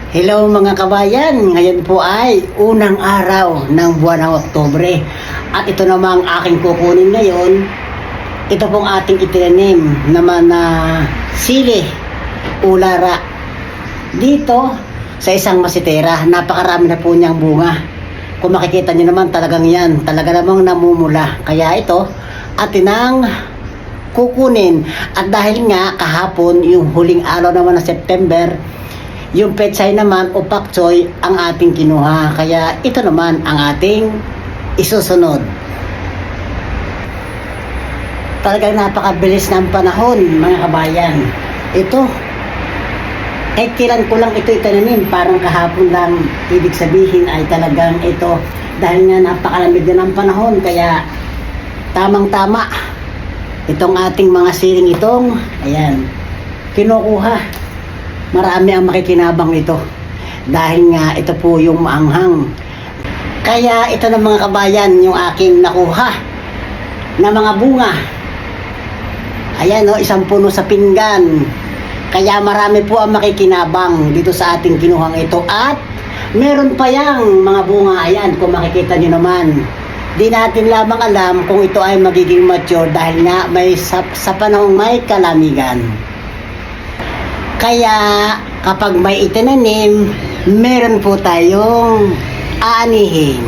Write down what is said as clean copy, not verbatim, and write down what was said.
Hello mga kabayan, ngayon po ay unang araw ng buwan ng Oktubre. At ito namang aking kukunin ngayon, ito pong ating itinanim naman na sili, ulara. Dito sa isang masitera, napakarami na po niyang bunga. Kung makikita niyo naman talagang yan, talaga namang namumula. Kaya ito, atin ang kukunin. At dahil nga kahapon, yung huling araw naman na September, yung pechay naman o pakchoy ang ating kinuha. Kaya ito naman ang ating isusunod. Talagang napakabilis ng panahon mga kabayan. Ito, kahit kailan ko lang ito itananim, parang kahapon lang. Ibig sabihin ay talagang ito, dahil nga napakalamig na ng panahon, kaya tamang-tama itong ating mga siling itong, ayan, kinukuha. Marami ang makikinabang ito dahil nga ito po yung maanghang. Kaya ito na mga kabayan yung aking nakuha na mga bunga. Ayan o, isang puno sa pinggan. Kaya marami po ang makikinabang dito sa ating kinuhang ito. At meron pa yang mga bunga. Ayan, kung makikita nyo naman. Di natin lamang alam kung ito ay magiging mature dahil nga may sa panahong may kalamigan. Kaya kapag may itinanim, meron po tayong aanihin.